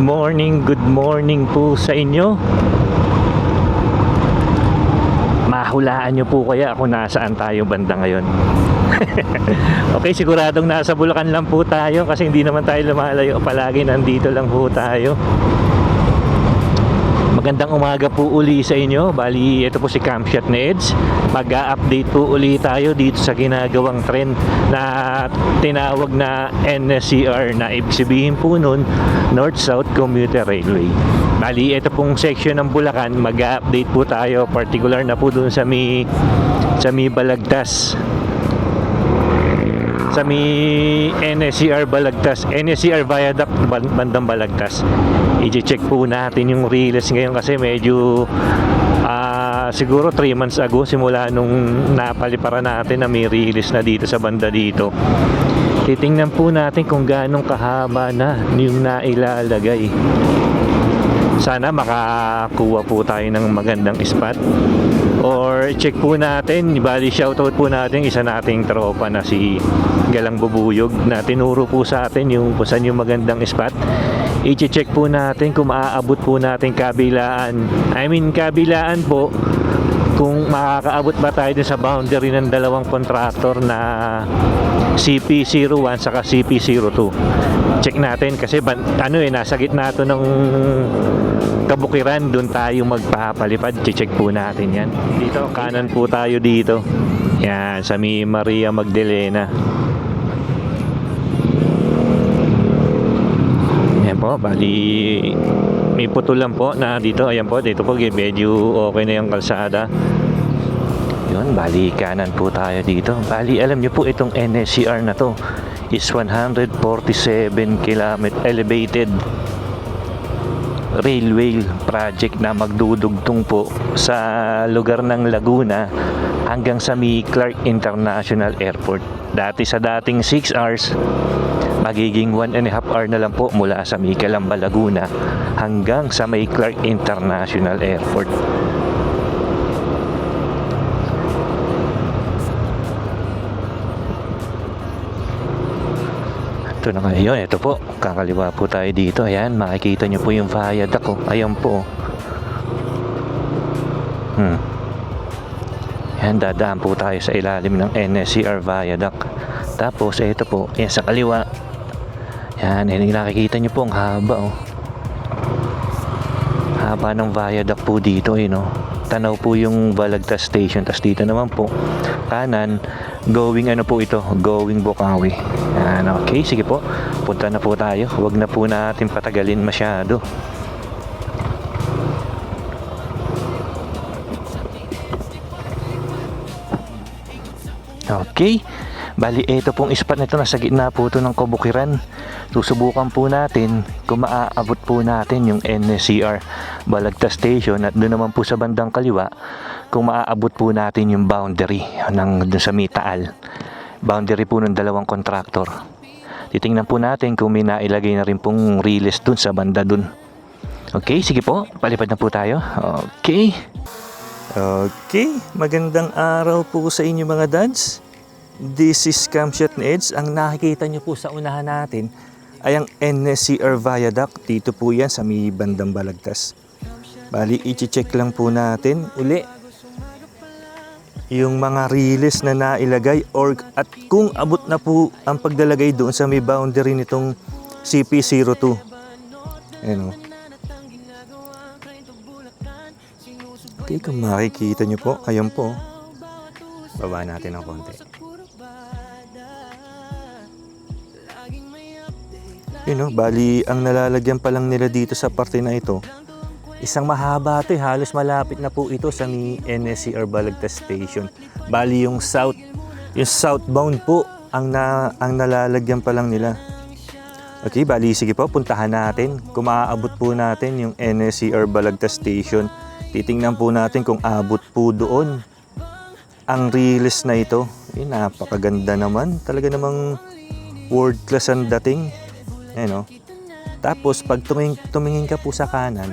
good morning po sa inyo. Mahulaan nyo po kaya kung nasaan tayo banda ngayon. Okay, siguradong nasa Bulacan lang po tayo kasi hindi naman tayo lumalayo, palagi nandito lang po tayo. Magandang umaga po uli sa inyo. Bali, ito po si Camshot Neds. Mag-a-update po uli tayo dito sa ginagawang trend na tinawag na NSCR, na ibig sabihin po nun North-South Commuter Railway. Bali, ito pong section ng Bulacan, mag-a-update po tayo, particular na po dun sa may Balagtas, sa may NSCR Balagtas, NSCR Viaduct bandang Balagtas. I-check po natin yung release ngayon kasi medyo siguro 3 months ago simula nung napalipara natin na may release na dito sa banda dito. Titingnan po natin kung gaano kahaba na yung nailalagay. Sana makakuha po tayo ng magandang spot. Or check po natin, bali shoutout po natin isa nating tropa na si Galang Bubuyog na tinuro po sa atin yung kung saan yung magandang spot. I-check po natin kung maaabot po natin kabilaan. Kabilaan po kung makakaabot ba tayo din sa boundary ng dalawang contractor na CP01 saka CP02. Check natin kasi nasa gitna to ng Kabukiran, doon tayo magpapalipad. Check po natin yan. Dito, kanan po tayo dito. Yan, sa may Maria Magdalena. Yan po, bali may putol lang po na dito. Ayan po, dito po medyo okay na yung kalsada. Yun, bali kanan po tayo dito. Bali, alam nyo po itong NSCR na to is 147 km elevated railway project na magdudugtong po sa lugar ng Laguna hanggang sa may Clark International Airport. Dati sa dating 6 hours, magiging 1.5 hour na lang po mula sa may Calamba, Laguna hanggang sa may Clark International Airport. Ito na ngayon, ito po, kakaliwa po tayo dito. Ayan, makikita nyo po yung viaduct. Ayan po. Ayan, dadaan po tayo sa ilalim ng NSCR viaduct. Tapos, ito po, ayan sa kaliwa. Ayan, nakikita nyo po ang haba. Haba ng viaduct po dito. Tanaw po yung Balagtas Station. Tapos dito naman po, kanan, going going Bukawi. Yan, okay, sige po, punta na po tayo. Huwag na po natin patagalin masyado. Okay, bali ito pong spot nito, nasa gitna po ito ng Kabukiran. Susubukan po natin kung maaabot po natin yung NSCR Balagtas Station, at doon naman po sa bandang kaliwa kung maaabot po natin yung boundary ng doon sa Mitaal, boundary po ng dalawang contractor. Titingnan po natin kung may nailagay na rin pong release doon sa banda doon. Okay, sige po, palipad na po tayo. Okay, magandang araw po sa inyo mga dads. This is Camshot Neds. Ang nakikita nyo po sa unahan natin ay ang NSCR Viaduct. Dito po yan sa may bandang Balagtas. Bali, i-check lang po natin uli yung mga release na nailagay at kung abot na po ang paglalagay doon sa may boundary nitong CP02. Ayan o. Okay, kung makikita nyo po, ayan po. Baba natin ng konti. Bali, ang nalalagyan pa lang nila dito sa parte na ito, isang mahaba ito, halos malapit na po ito sa may NSCR Balagtas Station. Bali yung southbound po ang nalalagyan pa lang nila. Okay, bali sige po, puntahan natin kung maaabot po natin yung NSCR Balagtas Station. Titingnan po natin kung abot po doon ang release na ito. Napakaganda naman, talaga namang world class ang dating. Tapos pag tumingin ka po sa kanan,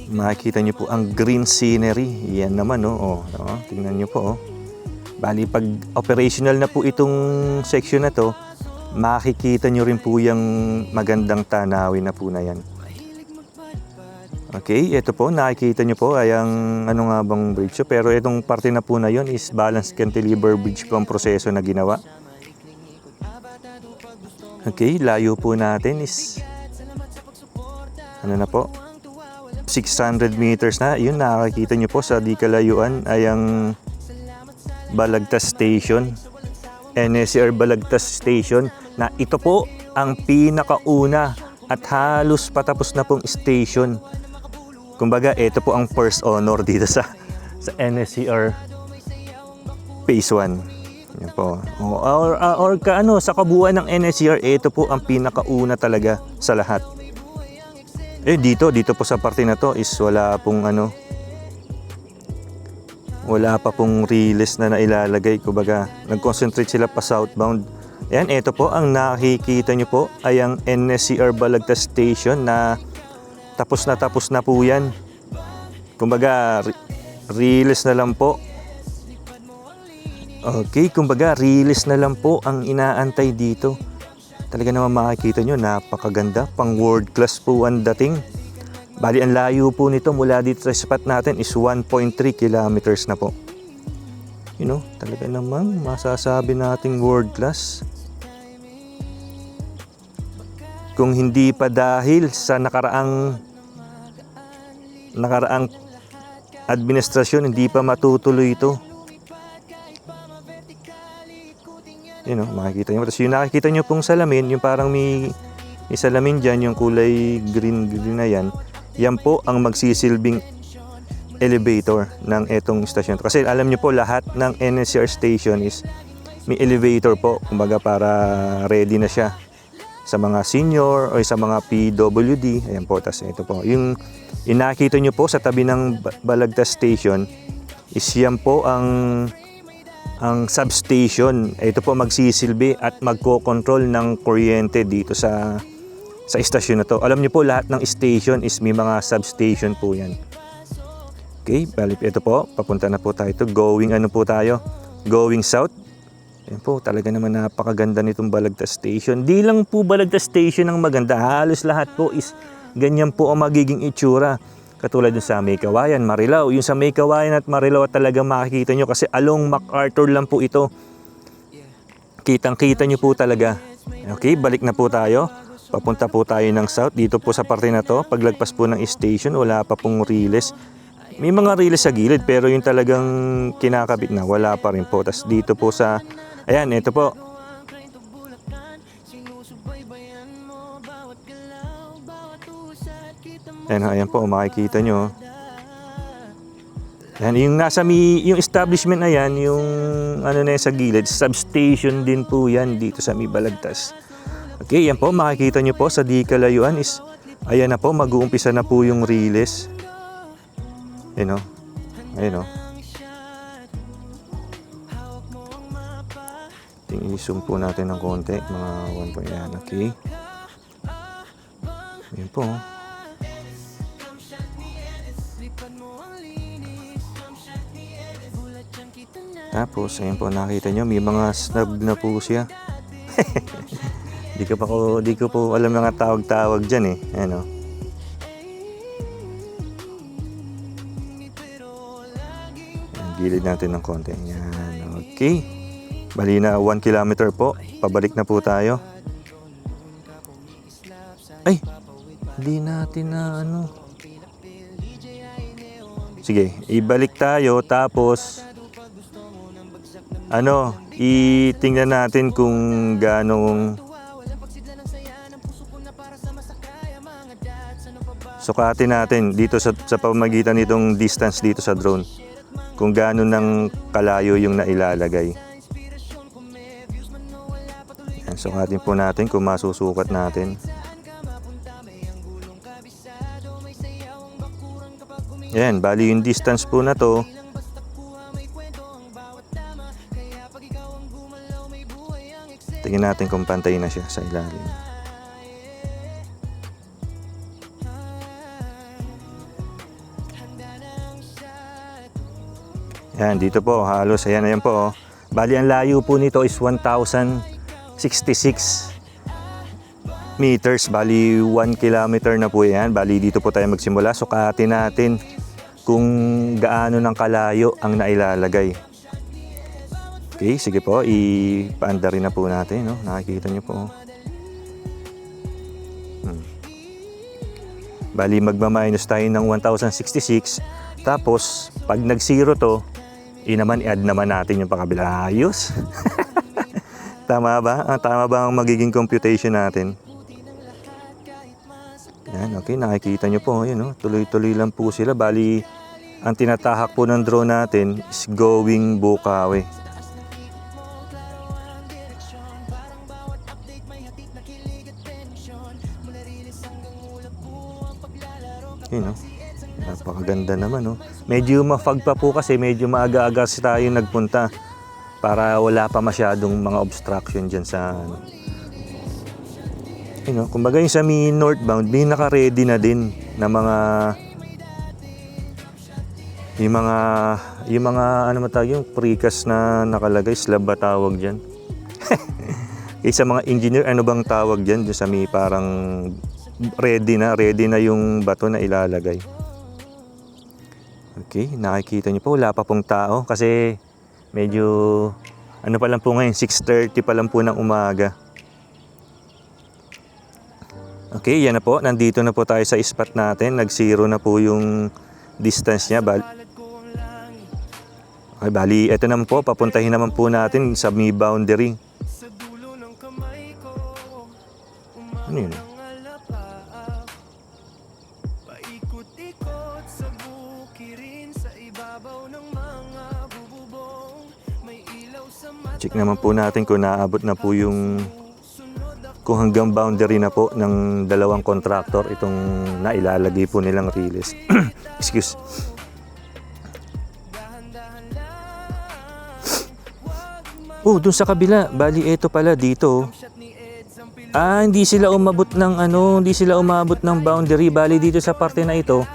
makikita nyo po ang green scenery. Yan naman, tingnan nyo po. Bali, pag operational na po itong section na to, makikita nyo rin po yung magandang tanawin na po na yan. Okay, ito po, nakikita nyo po ay ang ano nga bang bridge. Pero itong parte na po na yun is balanced cantilever bridge po ang proseso na ginawa. Okay, layo po natin is ano na po, 600 meters na. Yun, nakikita nyo po sa di kalayuan ay ang Balagtas Station, NSCR Balagtas Station, na ito po ang pinakauna at halos patapos na pong station. Kumbaga, ito po ang first honor dito sa NSCR Phase 1. Yan po. Or sa kabuuan ng NSCR, ito po ang pinakauna talaga sa lahat. Dito po sa parte na to is wala pa pong release na nailalagay. Kumbaga, nag-concentrate sila pa southbound. Ayan, ito po ang nakikita nyo po ay ang NSCR Balagtas Station na tapos na po yan. Kumbaga, release na lang po. Okay, kumbaga, release na lang po ang inaantay dito. Talaga naman makikita nyo, napakaganda. Pang world class po ang dating. Bali, ang layo po nito mula dito sa spot natin is 1.3 kilometers na po. Talaga naman masasabi nating world class. Kung hindi pa dahil sa nakaraang administrasyon, hindi pa matutuloy ito. Makikita nyo. Tapos yung nakikita nyo pong salamin, yung parang may salamin dyan, yung kulay green na yan. Yan po ang magsisilbing elevator ng etong station. Kasi alam nyo po, lahat ng NSCR station is may elevator po. Kumbaga para ready na siya sa mga senior o sa mga PWD. Ayan po, tas ito po. Yung nakita nyo po sa tabi ng Balagtas Station is yan po ang substation. Ito po magsisilbi at magko-control ng kuryente dito sa istasyon na to. Alam nyo po, lahat ng station is may mga substation po yan. Okay, balik ito po. Papunta na po tayo to. Going south. Yan po, talaga naman napakaganda nitong Balagtas Station. Di lang po Balagtas Station ang maganda. Halos lahat po is ganyan po ang magiging itsura. Katulad yung sa May Kawayan, Marilao. Yung sa May Kawayan at Marilao talagang makikita nyo kasi along MacArthur lang po ito. Kitang-kita nyo po talaga. Okay, balik na po tayo. Papunta po tayo ng south. Dito po sa parte na to, paglagpas po ng station, wala pa pong riles. May mga riles sa gilid pero yung talagang kinakabit na, wala pa rin po. Tapos dito po sa, ayan, ito po. Ayan po, makikita nyo. Ayan, yung yung establishment na yan, yung ano na yan sa gilid, substation din po yan dito sa may Balagtas. Okay, yan po, makikita nyo po sa di kalayuan is, ayan na po, mag-uumpisa na po yung riles. Ayan o. I-zoom po natin ng konti, mga 1 point yan, okay. Ayan po. Tapos, ayan po, nakita nyo, may mga snub na po siya. Di ko po alam mga tawag-tawag dyan eh. Ayan o. Gilid natin ng konti. Ayan, okay. Bali na 1 kilometer po. Pabalik na po tayo. Ay, hindi natin na ano. Sige, ibalik tayo tapos itingnan natin kung ganong sukatin natin dito sa pamamagitan nitong distance dito sa drone kung gaano ng kalayo yung nailalagay. Yan, sukatin po natin kung masusukat natin. Yan, bali yung distance po na to. Tingnan natin kung pantay na siya sa ilalim. Yan, dito po, halos, ayan po. Bali, ang layo po nito is 1,000 66 meters, bali 1 kilometer na po yan. Bali dito po tayo magsimula. Sukatin natin kung gaano ng kalayo ang nailalagay. Okay, sige po, ipaanda rin na po natin, no? Nakikita nyo po. Bali magma-minus tayo ng 1066. Tapos pag nag-zero to, i-add naman natin yung pakabila. Ayos. Tama ba? Tama ba ang magiging computation natin? Yan, okay, nakikita nyo po, yun, no? Tuloy-tuloy lang po sila. Bali, ang tinatahak po ng drone natin is going Bukawi. Yun, no? Napakaganda naman, no? Medyo mafag pa po kasi medyo maaga-aga tayo nagpunta para wala pa masyadong mga obstruction dyan sa ano. You know, kumbaga yung sa northbound, may naka-ready na din na mga yung mga ano matawag yung precast na nakalagay, slab ba tawag dyan? Sa mga engineer, ano bang tawag dyan? Sa may parang ready na yung bato na ilalagay. Okay, nakikita niyo po, wala pa pong tao kasi medyo ano pa lang po ngayon, 6:30 pa lang po ng umaga. Okay, yan na po. Nandito na po tayo sa spot natin. Nag-zero na po yung distance niya. Okay, bali, ito naman po. Papuntahin naman po natin sa may boundary. Ano yun? Check naman po natin kung naabot na po kung hanggang boundary na po ng dalawang contractor itong nailalagay po nilang release. Excuse. Oh, dun sa kabila. Bali, ito pala dito. Hindi sila umabot ng boundary. Bali, dito sa parte na ito,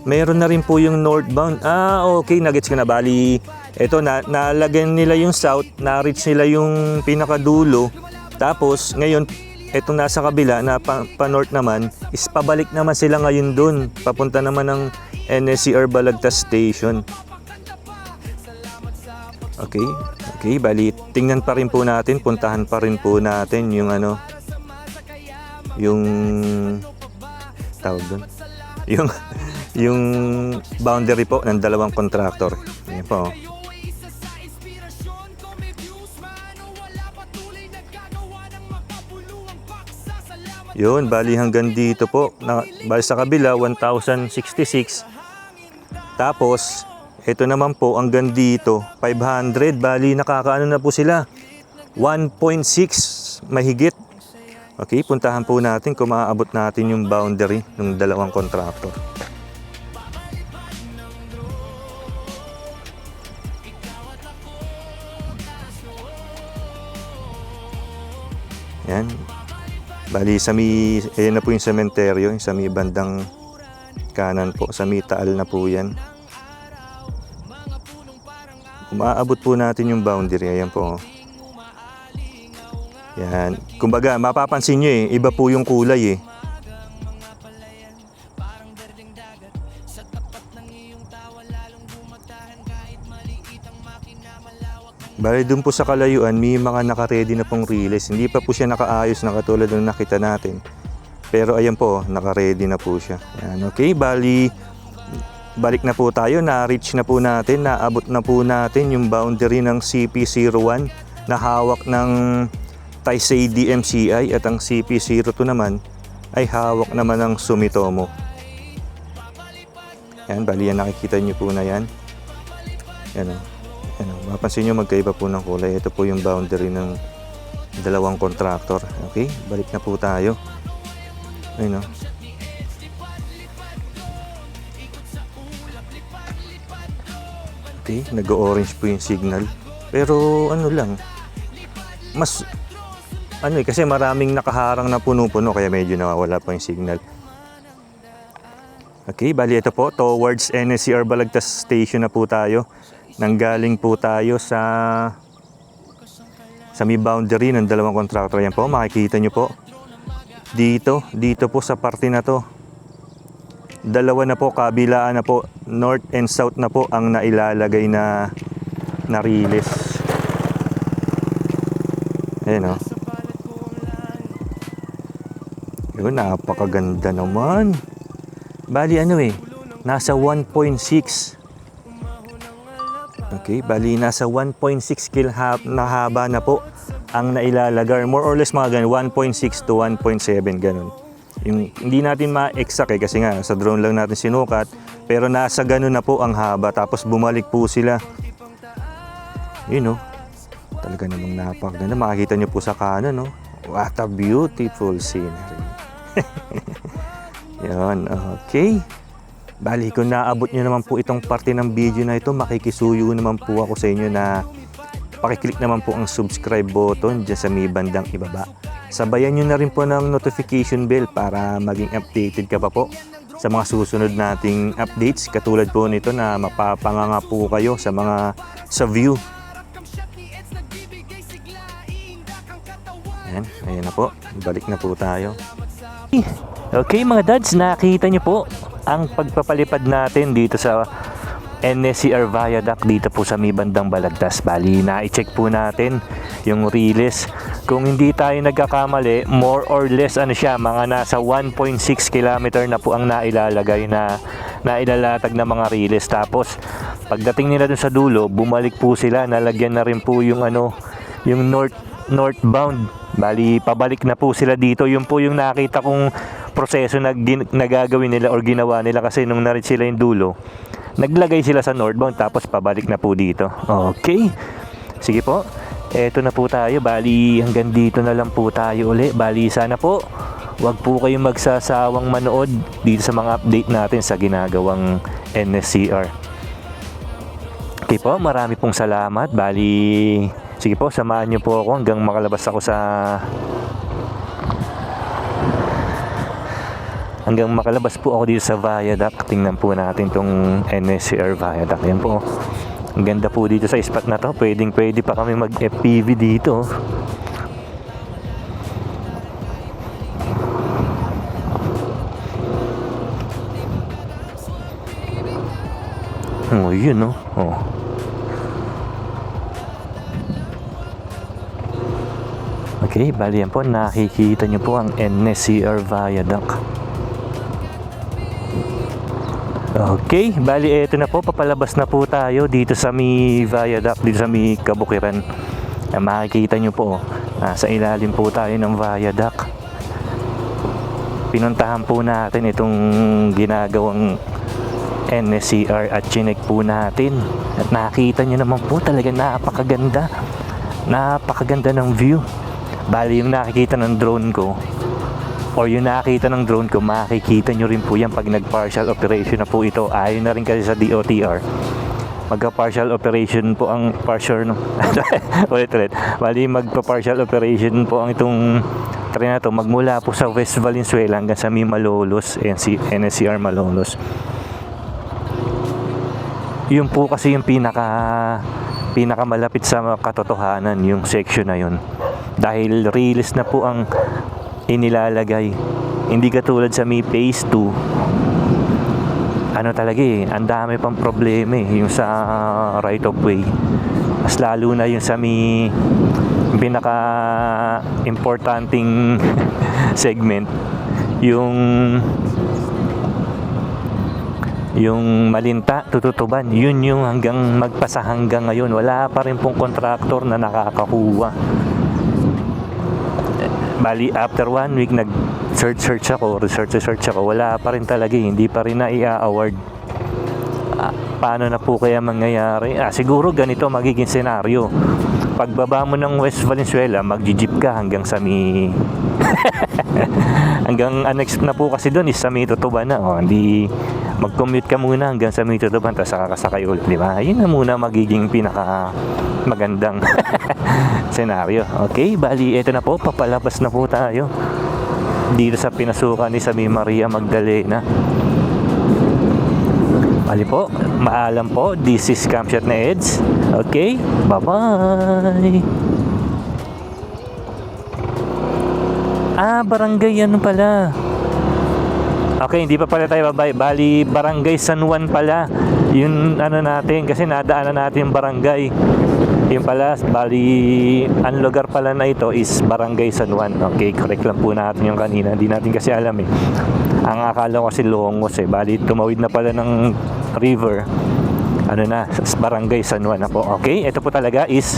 meron na rin po yung northbound. Okay, nagets ko na. Bali, ito nalagyan nila yung south, na-reach nila yung pinakadulo. Tapos, ngayon, itong nasa kabila na pa-north naman, is pabalik naman sila ngayon dun. Papunta naman ng NSCR Balagtas Station. Okay, bali, tingnan pa rin po natin, puntahan pa rin po natin yung yung tawag dun, yung boundary po ng dalawang contractor. Ayan po. Yun, bali hanggang dito po. Bali sa kabila, 1066. Tapos, ito naman po, hanggang dito, 500. Bali, nakakaano na po sila. 1.6 mahigit. Okay, puntahan po natin kung maaabot natin yung boundary ng dalawang contractor. Yan. Bali, ayan na po yung sementeryo, yung sa may bandang kanan po, sa may taal na po yan. Umaabot po natin yung boundary, ayan po. Yan. Kumbaga, mapapansin nyo iba po yung kulay Bali, dun po sa kalayuan, may mga naka-ready na pong release. Hindi pa po siya nakaayos na katulad ng nakita natin. Pero ayan po, naka-ready na po siya. Yan, okay, bali, balik na po tayo. Na-reach na po natin, naabot na po natin yung boundary ng CP01 na hawak ng Taisei DMCI at ang CP02 naman ay hawak naman ng Sumitomo. Yan, bali yan, nakikita nyo po na yan. Yan o. Mapansin nyo magkaiba po ng kulay. Ito po yung boundary ng dalawang contractor. Okay, balik na po tayo. Ayun o. Okay, nag-orange po yung signal. Pero ano lang, mas kasi maraming nakaharang na puno-puno kaya medyo nawawala po yung signal. Okay, bali ito po, towards NSCR Balagtas Station na po tayo. Nanggaling po tayo sa sa may boundary ng dalawang contractor. Yan po, makikita nyo po. Dito po sa parte na to. Dalawa na po, kabilaan na po, north and south na po ang nailalagay na riles. Ayan o. Yun, napakaganda naman. Bali nasa 1.6. Okay, bali nasa 1.6 na haba na po ang nailalagay. More or less mga ganun, 1.6 to 1.7 ganun. Yung, hindi natin ma-exact kasi nga sa drone lang natin sinukat, pero nasa ganun na po ang haba. Tapos bumalik po sila. Yun talaga namang napakaganda. Makikita nyo po sa kanan what a beautiful scenery. Yan, okay. Bali, kung naabot nyo naman po itong parte ng video na ito, makikisuyo naman po ako sa inyo na pakiclick naman po ang subscribe button dyan sa may bandang ibaba. Sabayan nyo na rin po ng notification bell para maging updated ka pa po sa mga susunod nating updates. Katulad po nito na mapapanganga po kayo sa view. Ayan na po. Balik na po tayo. Okay mga dads, nakita nyo po ang pagpapalipad natin dito sa NSCR Viaduct dito po sa may bandang Balagtas. Bali, na-check po natin yung riles. Kung hindi tayo nagkakamali, more or less mga nasa 1.6 kilometer na po ang nailalagay na nailalatag na mga riles. Tapos, pagdating nila dun sa dulo, bumalik po sila, nalagyan na rin po yung yung northbound. Bali, pabalik na po sila dito. Yun po yung nakita kong proseso na gagawin nila or ginawa nila kasi nung na-reach sila yung dulo, naglagay sila sa northbound tapos pabalik na po dito. Okay. Sige po. Eto na po tayo. Bali, hanggang dito na lang po tayo uli. Bali, sana po wag po kayong magsasawang manood dito sa mga update natin sa ginagawang NSCR. Okay po. Marami pong salamat. Bali, sige po, samahan niyo po ako hanggang makalabas ako po ako dito sa Viaduct. Tingnan po natin tong NSCR Viaduct. Yan po. Ang ganda po dito sa spot na to. Pwede pa kami mag-FPV dito. Oh, yun Oh. Okay, bali yan po. Nakikita nyo po ang NSCR Viaduct. Okay, bali eto na po, papalabas na po tayo dito sa may viaduct, dito sa may Kabukiran. Makikita nyo po, sa ilalim po tayo ng viaduct. Pinuntahan po natin itong ginagawang NSCR at chinek po natin. At nakita nyo naman po talaga napakaganda. Napakaganda ng view. Bali yung nakikita ng drone ko, or yung nakita ng drone ko, makikita nyo rin po yan pag nag-partial operation na po ito. Ayon na rin kasi sa DOTR, magka-partial operation po ang ulit. Bali, magpa-partial operation po ang itong train na to magmula po sa West Valenzuela hanggang sa may Malolos, NSCR Malolos. Yun po kasi yung pinakamalapit sa katotohanan, yung section na yun. Dahil riles na po ang inilalagay. Hindi katulad sa may phase 2. Talaga ang dami pang problema yung sa right of way. Mas lalo na yung sa may pinaka importanting segment, yung Malinta Tututuban. Yun yung hanggang magpasa hanggang ngayon wala pa rin pong contractor na nakakakuha. Bali, after 1 week research ako, wala pa rin talaga, hindi pa rin na i-award. Paano na po kaya mangyayari? Siguro ganito magiging senaryo. Pagbaba mo ng West Valenzuela, mag-jeep ka hanggang sa hanggang next na po kasi doon is sa may Tutuban na. Hindi mag-commute ka muna hanggang sa may Tutuban tapos kakasakay ulit, di ba? Yun na muna magiging pinaka magandang senaryo. Okay, bali ito na po, papalabas na po tayo dito sa pinasukan ni Sami Maria Magdalena. Bali po, maalam po, this is Camshot na Eds. Okay, bye bye. Barangay ano pala. Okay, hindi pa pala tayo babay. Bali, Barangay San Juan pala. Yun ano natin, kasi nadaanan natin yung barangay. Yung pala, bali, ang lugar pala na ito is Barangay San Juan. Okay, correct lang po natin yung kanina. Hindi natin kasi alam eh. Ang akala ko kasi Longos eh. Bali, tumawid na pala ng river. Ano na, Barangay San Juan na po. Okay, ito po talaga is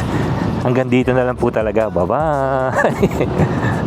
hanggang dito na lang po talaga. Bye-bye!